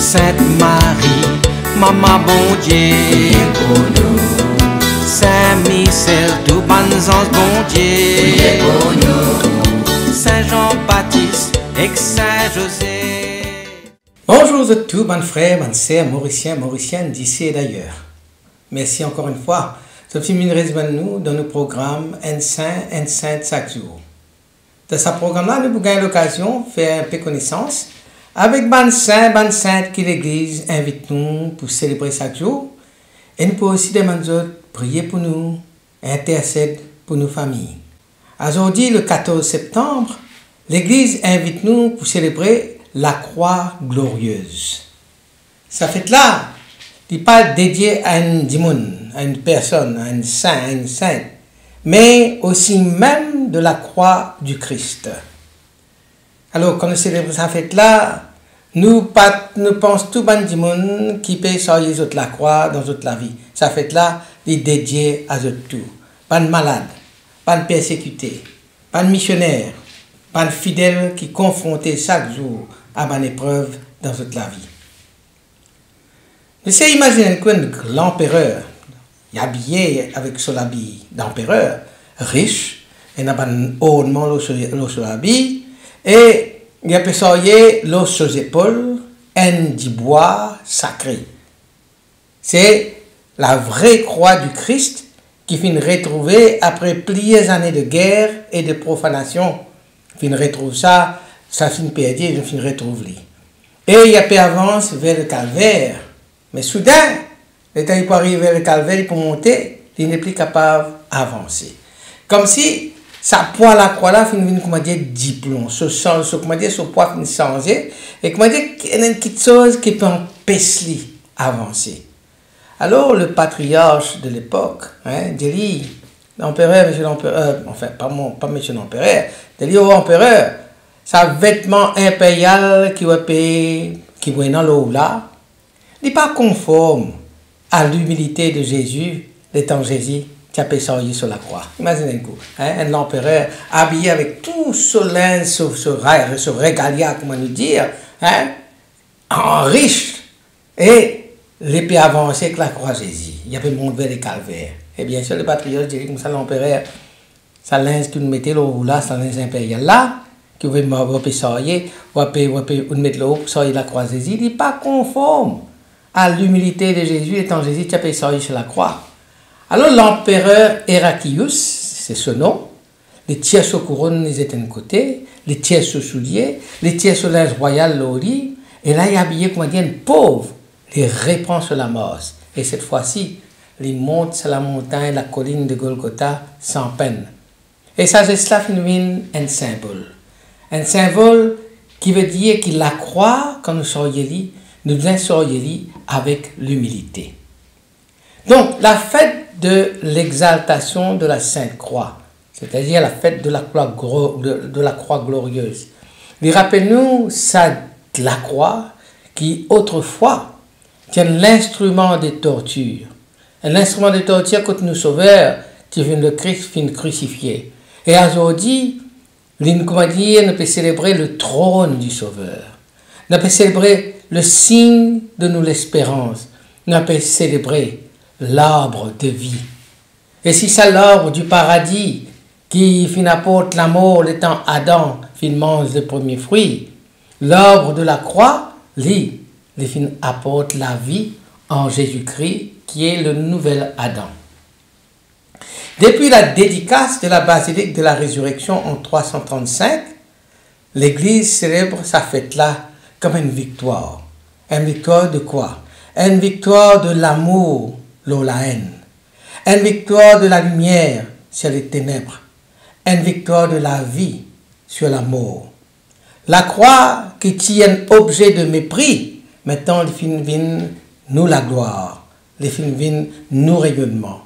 Sainte Marie, Maman bon Dieu, pour nous. Saint Michel, tout bon ange bon Dieu, pour nous. Saint Jean-Baptiste et Saint José. Bonjour à tous, bonnes frères, bonnes sœurs, mauriciennes d'ici et d'ailleurs. Merci encore une fois. Ce film nous dans nos programmes Un Saint chaque jour. Dans ce programme-là, nous avons l'occasion de faire un peu connaissance avec bonnes saintes que l'Église invite nous pour célébrer chaque jour. Et nous pouvons aussi demander prier pour nous, intercéder pour nos familles. Aujourd'hui, le 14 septembre, l'Église invite nous pour célébrer la croix glorieuse. Ça fait là, il n'est pas dédié à un démon, à une personne, à un saint, à une sainte, mais aussi même de la croix du Christ. Alors, quand nous célébrons cette fête-là, nous pensons tout le monde qui peut sortir de la croix dans toute la vie. Cette fête-là est dédiée à tout. Pas de malade, pas de persécuté, pas de missionnaire, pas de fidèle qui confrontent chaque jour à une épreuve dans toute la vie. Vous imaginez que l'empereur est habillé avec son habit d'empereur, riche, et il a un ornement sur l'habit, et il a pessoyé l'eau sur les épaules, un du bois sacré. C'est la vraie croix du Christ qui finit retrouvée après plusieurs années de guerre et de profanation. Il retrouve ça finit perdu, il finit retrouver. Et il a pu avancer vers le calvaire. Mais soudain, l'état pour arriver vers le calvaire, pour monter, il n'est plus capable d'avancer. Comme si sa poids la croix là finit comment dire diplôme, ce poids finit changer et comment dire il y a une petite chose qui peut empêcher d'avancer. Alors le patriarche de l'époque, dit l'empereur, monsieur l'empereur, enfin pas monsieur l'empereur, dit au empereur, sa vêtement impérial qui est dans l'eau là, n'est pas conforme à l'humilité de Jésus, l'étant Jésus qui a payé sur la croix. Imaginez-vous, un empereur habillé avec tout ce linge, ce régalia, comment nous dire, en riche, et l'épée avancée avec la croix Jésus. Il y avait monté vers les calvaires. Et bien sûr, le patriote dirait comme ça, l'empereur, sa linge qu'il mettait là, sa linge impériale là, qui veut payer, ou mettre l'eau pour sortir la croix Jésus, il n'est pas conforme à l'humilité de Jésus, étant Jésus qui a payé sur la croix. Alors l'empereur Héraclius, c'est ce nom, les tiers sur couronne ils étaient d'un côté, les tiers sur souliers, les tiers sur linge royal l'ori, et là il est habillé comme un pauvre, il reprend sur la mort. Et cette fois-ci, il monte sur la montagne, la colline de Golgotha sans peine. Et ça, c'est cela devient un symbole. Un symbole qui veut dire que la croix, quand nous serions nous serions avec l'humilité. Donc, la fête de l'exaltation de la Sainte Croix, c'est-à-dire la fête de la croix glorieuse. Il rappelle-nous la croix qui, autrefois, tient l'instrument de torture. L'instrument de torture contre nous sauveurs, qui vient de Christ, fin crucifié. Et aujourd'hui, nous peut célébrer le trône du Sauveur. Nous peut célébrer le signe de nous l'espérance. Nous peut célébrer l'arbre de vie. Et si c'est l'arbre du paradis qui fin apporte la mort, le temps Adam fin mange le premier fruit, l'arbre de la croix, lui fin apporte la vie en Jésus-Christ qui est le nouvel Adam. Depuis la dédicace de la basilique de la résurrection en 335, l'Église célèbre sa fête-là comme une victoire. Une victoire de quoi? Une victoire de l'amour, la haine. Une victoire de la lumière sur les ténèbres. Une victoire de la vie sur la mort. La croix qui tient objet de mépris, maintenant les films viennent nous la gloire, les films viennent nous rayonnement.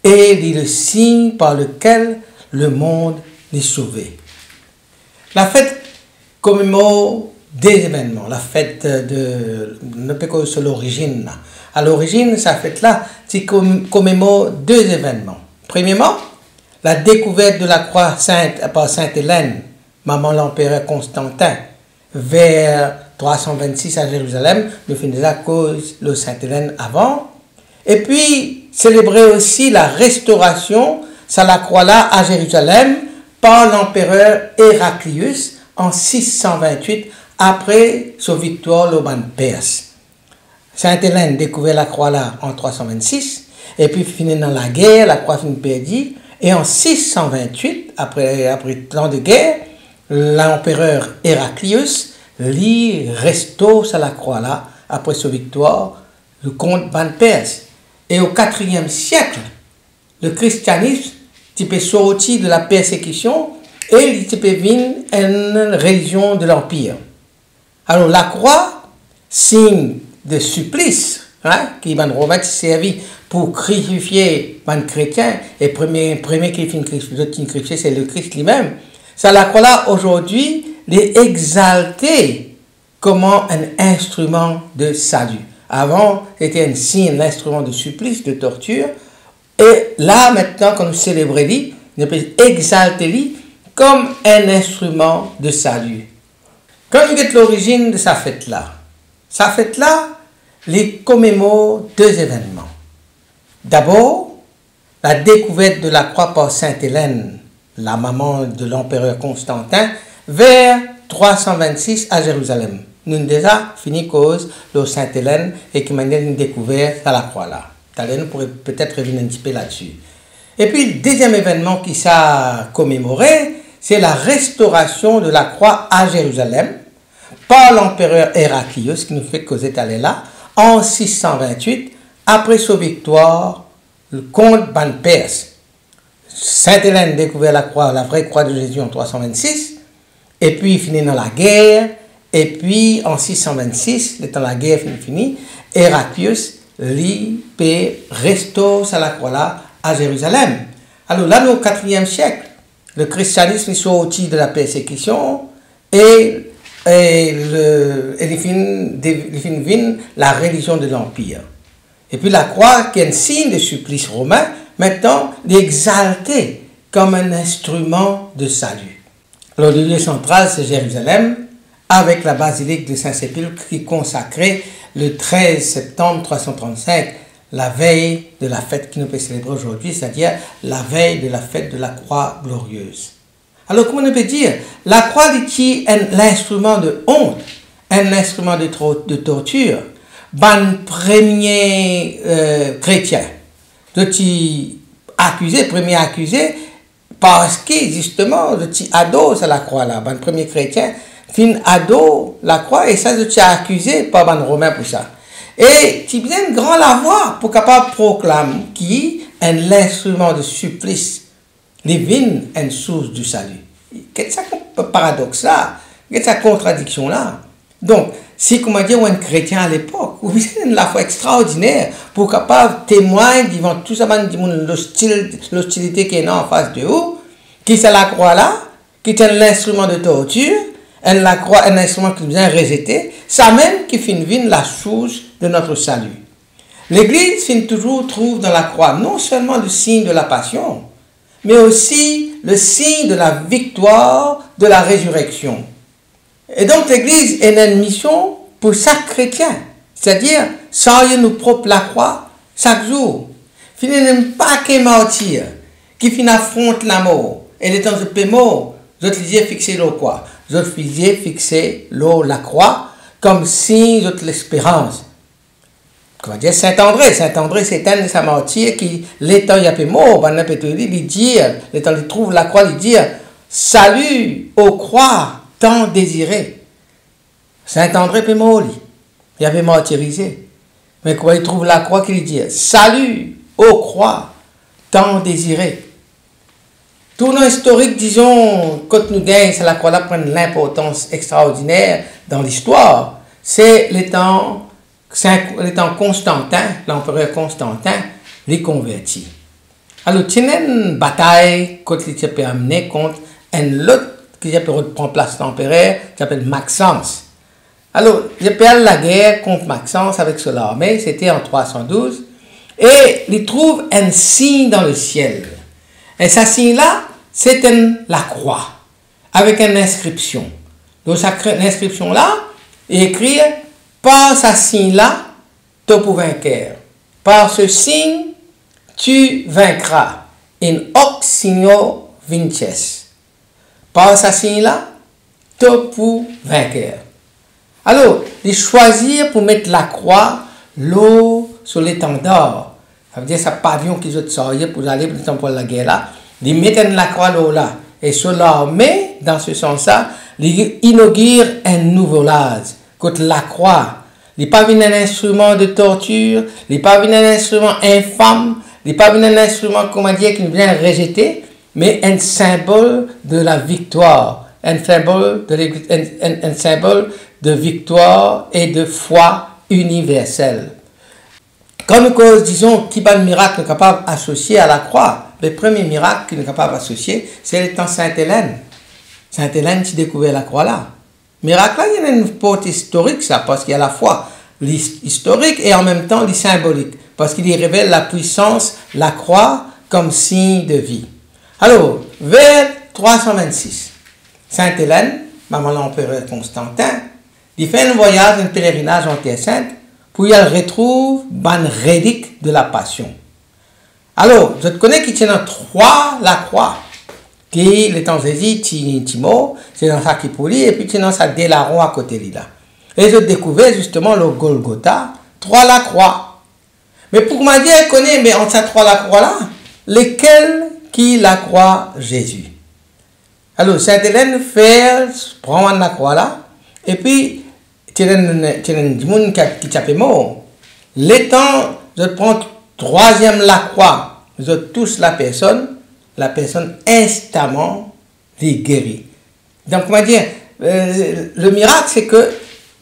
Et il est le signe par lequel le monde est sauvé. La fête commémore des événements. La fête ne peut que sur l'origine. À l'origine, cette fête-là, c'est commémore deux événements. Premièrement, la découverte de la croix sainte par Sainte Hélène, maman l'empereur Constantin, vers 326 à Jérusalem, nous faisons déjà cause le Sainte-Hélène avant. Et puis, célébrer aussi la restauration, ça la croix là, à Jérusalem, par l'empereur Héraclius en 628, après sa victoire au ban Perse. Sainte-Hélène découvert la croix là en 326, et puis finit dans la guerre, la croix finit perdue, et en 628, après temps de guerre, l'empereur Héraclius lui restaure la croix là, après sa victoire, le comte ban Perse. Et au IVe siècle, le christianisme peut sortir de la persécution et il peut devenir une religion de l'empire. Alors la croix, signe de supplice, qui van Romain servi pour crucifier les chrétiens, et le premier qui finit crucifié, c'est le Christ lui-même. Ça, la croix là, aujourd'hui, est exalté comme un instrument de salut. Avant, c'était un signe, un instrument de supplice, de torture. Et là, maintenant, quand nous célébrons lui, nous pouvons exalter lui comme un instrument de salut. Quand nous regardons l'origine de sa fête-là, les commémore deux événements. D'abord, la découverte de la croix par Sainte Hélène, la maman de l'empereur Constantin, vers 326 à Jérusalem. Nous avons déjà fini cause de Sainte Hélène et qui m'a une découverte à la croix là. Nous pourrait peut-être revenir un petit peu là-dessus. Et puis, le deuxième événement qui s'est commémoré, c'est la restauration de la croix à Jérusalem par l'empereur Héraclius, qui nous fait causer aller là, en 628, après sa victoire, le comte ban Perse. Sainte Hélène découvert la croix, la vraie croix de Jésus en 326, et puis il finit dans la guerre, et puis en 626, le temps de la guerre fini, Héraclius lui restaure la croix là à Jérusalem. Alors là, au IVe siècle, le christianisme est sorti de la persécution et il finit la religion de l'Empire. Et puis la croix, qui est un signe de supplice romain, maintenant, est exaltée comme un instrument de salut. Alors le lieu central, c'est Jérusalem, avec la basilique de Saint-Sépulcre qui est consacrée le 13 septembre 335, la veille de la fête que nous pouvons célébrer aujourd'hui, c'est-à-dire la veille de la fête de la croix glorieuse. Alors, comment on peut dire? La croix est l'instrument de honte, un instrument de torture. Ban premier chrétien, premier accusé, parce que justement, le petit ado, c'est la croix là. Ban premier chrétien, fin ado, la croix, et ça, je accusé par ban romain pour ça. Et tu viens de grand la voix pour capable proclamer qui est l'instrument de supplice, divine, une source du salut. Qu'est-ce que ce paradoxe là? Qu'est-ce que cette contradiction là? Donc, si, comment dire, un chrétien à l'époque, vous avez une foi extraordinaire pour capable témoigner devant tout ça, l'hostilité qui est en face de vous, qui c'est la croix là, qui est l'instrument de torture, la croix, un instrument qui vient rejeter, ça même qui finit la source de notre salut. L'Église toujours trouve dans la croix non seulement le signe de la passion, mais aussi le signe de la victoire de la résurrection. Et donc l'Église est une mission pour chaque chrétien, c'est-à-dire sans nous propre la croix chaque jour. Finir n'aime pas qu'un martyr qui finit affronte la mort. Et les temps de paix mort, d'autres faisaient fixer l'eau quoi? D'autres faisaient fixer l'eau la croix comme signe de l'espérance. Comment dire Saint-André, c'est un de sa martyr qui, l'étant il y a peu mort, il dit, l'étant il trouve la croix, il dit salut aux croix tant désirées. Saint-André peut mort, il avait martyrisé. Mais quand il trouve la croix, qu'il dit salut aux croix tant désirées. Tournant historique, disons, quand nous gagnons, c'est la croix là prend l'importance extraordinaire dans l'histoire. C'est les temps Constantin, l'empereur Constantin, les convertit. Alors, il y a une bataille contre il peut amener contre un autre qui prend place l'empereur, qui s'appelle Maxence. Alors, il perd la guerre contre Maxence avec son armée, c'était en 312, et il trouve un signe dans le ciel. Et ce signe-là, c'est la croix, avec une inscription. Donc, cette inscription-là, Et écrire, par ce signe-là, tu pour vainqueur. Par ce signe, tu vaincras. In hoc signo vinces. Par ce signe-là, tu pour vainqueur. Alors, les choisir pour mettre la croix, l'eau sur l'étendard. Ça veut dire, ça pavillon qu'ils ont sorti pour aller pour la guerre là. Ils mettent la croix là. Et sur l'armée, dans ce sens-là, ils inaugurent un nouveau âge. Contre la croix. Il n'est pas venu un instrument de torture, il n'est pas venu un instrument infâme, il n'est pas venu un instrument, comment dire, qui vient rejeter, mais un symbole de la victoire, un symbole de victoire et de foi universelle. Quand nous disons qu'il y a un miracle capable d'associer à la croix, le premier miracle qu'il est capable d'associer, c'est le temps Sainte-Hélène. Sainte-Hélène qui découvert la croix là. Miracle là, il y a une porte historique ça, parce qu'il y a à la fois l'historique et en même temps le symbolique, parce qu'il y révèle la puissance, la croix comme signe de vie. Alors, vers 326, Sainte-Hélène, maman l'empereur Constantin, il fait un voyage, un pèlerinage en Terre Sainte, pour y aller retrouve une relique de la Passion. Alors, je te connais qui tient en trois la croix, qui les temps Jésus, Timo, c'est dans ça qui poli, et puis c'est dans ça Délaron à côté de là. Et je découvrais justement le Golgotha, trois la croix. Mais pour moi dire, connaît, mais entre ces trois la croix là, lesquels qui la croix Jésus. Alors, Sainte-Hélène fait prendre la croix là, et puis, tu as des gens qui t'appellent mort. L'étant, je prends troisième la croix, je touche la personne instamment les guérit. Donc, comment dire, le miracle, c'est que,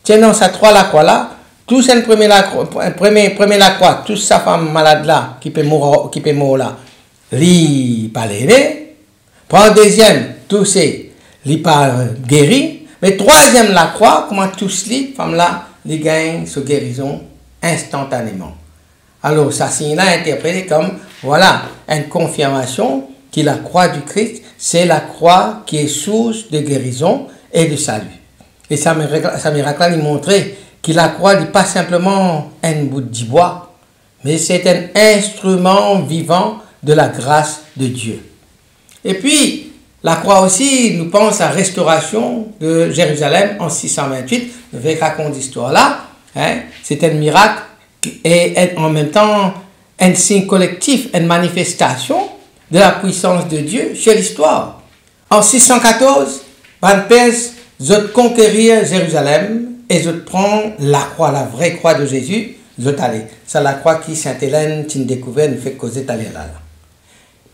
tenant sa trois la croix là, tout c'est premier la croix, toute sa femme malade là, qui peut mourir là, li pas l'aider. Prend deuxième, tout c'est, li pas guéri. Mais troisième la croix, comment tous les femmes là, les gagnent sa guérison instantanément. Alors, ça signe-là interprété comme, voilà, une confirmation que la croix du Christ, c'est la croix qui est source de guérison et de salut. Et ça miracle il montrait que la croix n'est pas simplement un bout de bois, mais c'est un instrument vivant de la grâce de Dieu. Et puis, la croix aussi nous pense à la restauration de Jérusalem en 628. Je vais raconter l'histoire là. Hein? C'est un miracle et en même temps un signe collectif, une manifestation de la puissance de Dieu sur l'histoire. En 614, Van Perse, je conquérir Jérusalem et je prends la croix, la vraie croix de Jésus, je t'allais. C'est la croix qui Sainte-Hélène, qui nous découvert, nous fait causer t'aller là.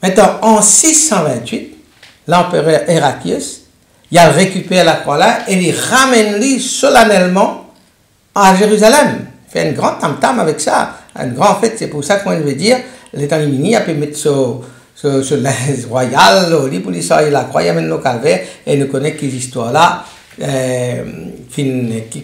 Maintenant, en 628, l'empereur Héraclius, il a récupéré la croix là et il ramène solennellement à Jérusalem. Il fait un grand tam-tam avec ça. Un grand fête, c'est pour ça qu'on veut dire, l'État mini, il a pu mettre ce linge royal, au lit pour lui sortir la croix, il amène nos calvaires et nous connaît que l'histoire là, qui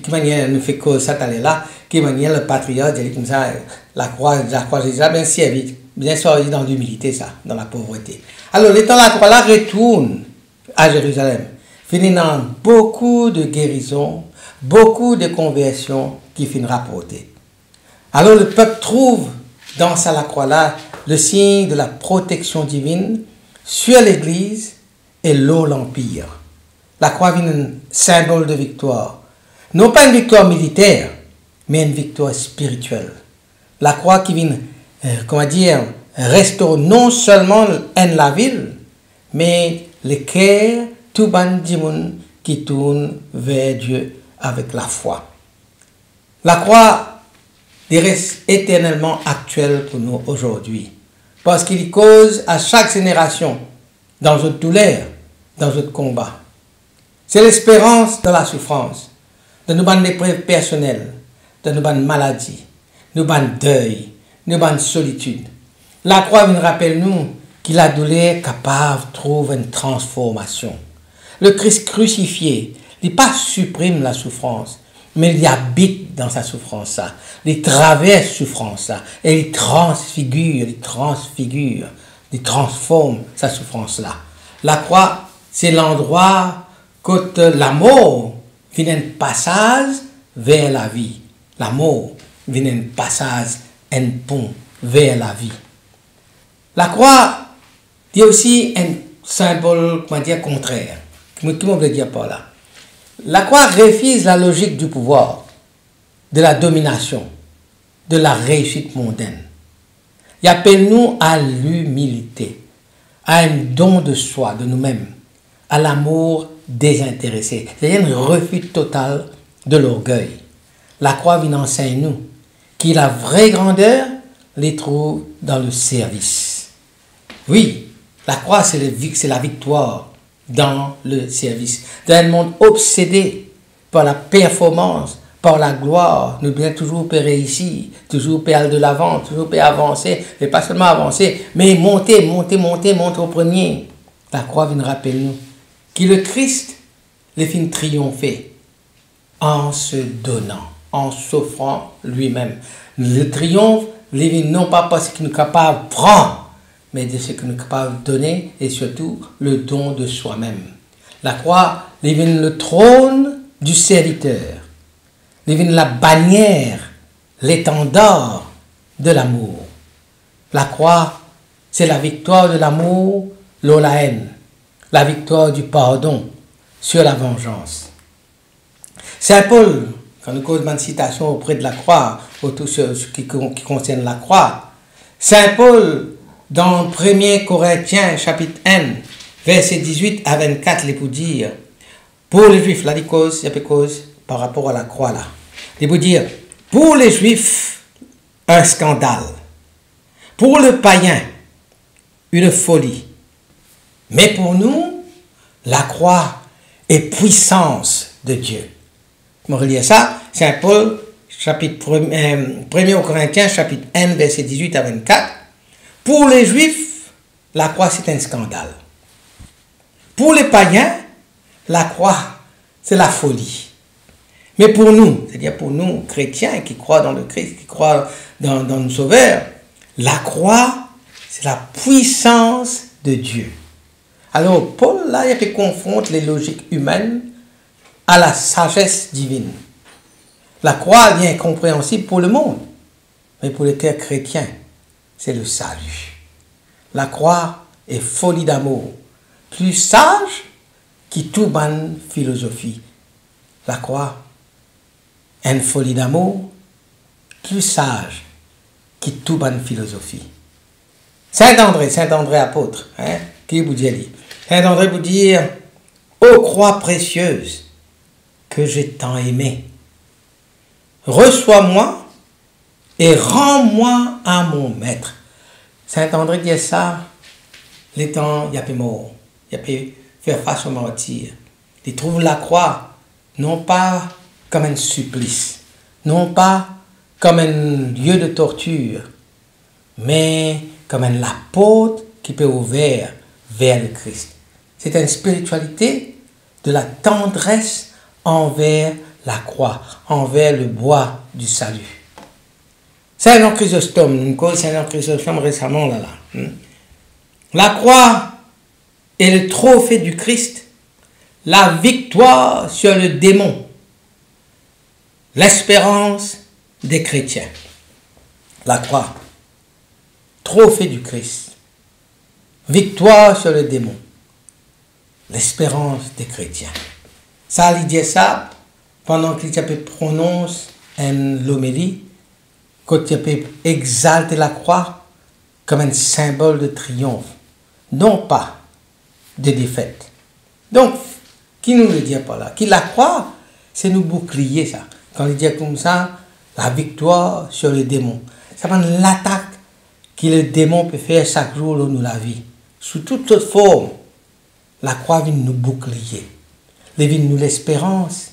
manière nous fait que ça t'allait là, qui manière le patriote, il dit comme ça, la croix Jésus, bien servi, bien sorti dans l'humilité, ça, dans la pauvreté. Alors, l'étant la croix là retourne à Jérusalem, finissant beaucoup de guérisons, beaucoup de conversions qui finira rapporter. Alors, le peuple trouve dans la croix là le signe de la protection divine sur l'Église et l'Empire. La croix est un symbole de victoire. Non pas une victoire militaire, mais une victoire spirituelle. La croix qui vient, restaure non seulement la ville, mais le cœur, tout ban qui tourne vers Dieu avec la foi. La croix reste éternellement actuelle pour nous aujourd'hui, parce qu'il cause à chaque génération, dans notre douleur, dans notre combat. C'est l'espérance de la souffrance, de nos bandes d'épreuves personnelles, de nos bandes maladies, nos bandes deuil, nos bandes solitude. La croix nous rappelle nous que la douleur capable trouve une transformation. Le Christ crucifié, il pas supprime la souffrance, mais il habite dans sa souffrance, il traverse souffrance, et il transfigure, il transforme sa souffrance là. La croix, c'est l'endroit que la mort finit un passage vers la vie. La mort vient un passage, un pont vers la vie. La croix est aussi un symbole, comment dire, contraire. Comment veut dire par là? La croix refuse la logique du pouvoir, de la domination, de la réussite mondaine. Il appelle nous à l'humilité, à un don de soi, de nous-mêmes, à l'amour désintéressé. C'est un refus total de l'orgueil. La croix vient enseigner nous que la vraie grandeur les trouve dans le service. Oui, la croix c'est la victoire dans le service. Dans un monde obsédé par la performance, par la gloire, nous devons toujours réussir, toujours aller de l'avant, toujours avancer, et pas seulement avancer, mais monter au premier. La croix vient rappeler nous que le Christ les fin triompher en se donnant, en s'offrant lui-même. Le triomphe, les vient non pas parce qu'il est capable de prendre, mais de ce qu'il est capable de donner, et surtout le don de soi-même. La croix, les vient le trône du serviteur. Devine la bannière, l'étendard de l'amour. La croix, c'est la victoire de l'amour, la haine, la victoire du pardon sur la vengeance. Saint Paul, quand nous causons une citation auprès de la croix, autour de ce qui concerne la croix, Saint Paul, dans 1 Corinthiens, chapitre 1, verset 18 à 24, il peut dire, pour les Juifs, là, il y a cause par rapport à la croix là. Il peut dire, pour les Juifs, un scandale. Pour le païen, une folie. Mais pour nous, la croix est puissance de Dieu. Je vais relire ça, Saint Paul, chapitre 1 Corinthiens, chapitre 1, verset 18 à 24. Pour les Juifs, la croix c'est un scandale. Pour les païens, la croix c'est la folie. Mais pour nous, c'est-à-dire pour nous, chrétiens qui croient dans le Christ, qui croient dans le Sauveur, la croix, c'est la puissance de Dieu. Alors, Paul, là, il confronte les logiques humaines à la sagesse divine. La croix est incompréhensible pour le monde, mais pour le cœur chrétien, c'est le salut. La croix est folie d'amour, plus sage que toute bonne philosophie. La croix une folie d'amour plus sage que toute bonne philosophie. Saint André apôtre, qui vous dit, Saint André vous dit, ô croix précieuse que j'ai tant aimée, reçois-moi et rends-moi à mon maître. Saint André dit ça, les temps, il a pu mort, il a pu faire face au martyr. Il trouve la croix, non pas comme un supplice, non pas comme un lieu de torture, mais comme la porte qui peut ouvrir vers le Christ. C'est une spiritualité de la tendresse envers la croix, envers le bois du salut. Saint Jean Chrysostome, nous connaissons Saint Jean Chrysostome récemment là. La croix est le trophée du Christ, la victoire sur le démon, l'espérance des chrétiens. La croix, trophée du Christ, victoire sur le démon, l'espérance des chrétiens. Ça, il dit ça pendant qu'il prononce l'homélie, quand il peut exalter la croix comme un symbole de triomphe, non pas de défaite. Donc, qui nous le dit par là? Qui la croix, c'est nous bouclier ça. Quand il dit comme ça, la victoire sur le démon. Ça prend l'attaque que le démon peut faire chaque jour dans nous la vie. Sous toute autre forme, la croix vient nous bouclier. Les vient nous l'espérance.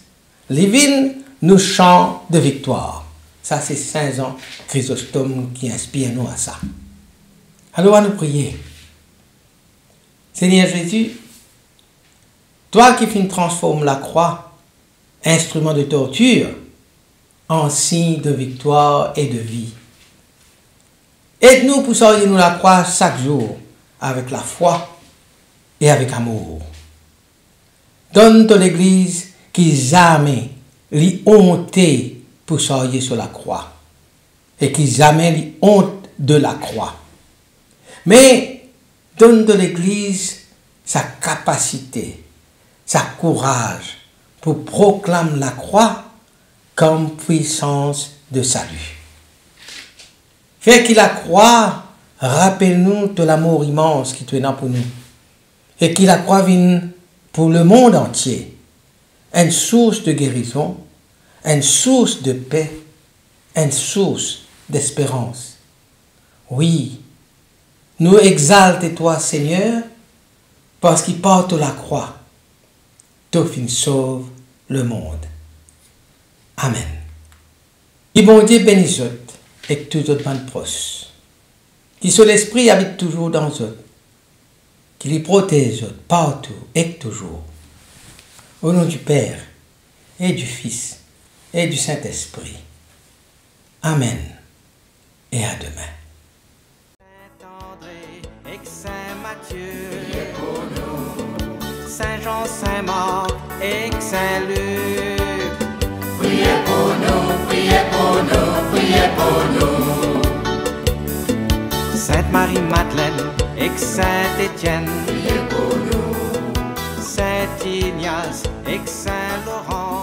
Les vient nous chant de victoire. Ça, c'est Saint Jean Chrysostome qui inspire nous à ça. Alors, à nous prier. Seigneur Jésus, toi qui transformes la croix, instrument de torture, en signe de victoire et de vie. Aide-nous pour sortir nous la croix chaque jour avec la foi et avec amour. Donne ton Église qui jamais li honté pour sortir sur la croix. Et qui jamais li honte de la croix. Mais donne de l'Église sa capacité, sa courage pour proclamer la croix comme puissance de salut. Fait que la croix rappelle-nous de l'amour immense qui est là pour nous. Et que la croix vient pour le monde entier. Une source de guérison, une source de paix, une source d'espérance. Oui, nous exaltons toi, Seigneur, parce qu'il porte la croix. Toi, fin sauve le monde. Amen. Et bon Dieu bénisse et que tous autres bonnes proches. Qui sur l'esprit habite toujours dans eux. Qui les protège partout et toujours. Au nom du Père et du Fils et du Saint-Esprit. Amen. Et à demain. Saint-André et Saint-Matthieu, priez pour nous. Saint-Jean, Saint-Marc et Saint-Luc, priez pour nous, priez pour nous, priez pour nous. Sainte-Marie-Madeleine et Saint-Étienne, priez pour nous. Saint-Ignace et Saint-Laurent,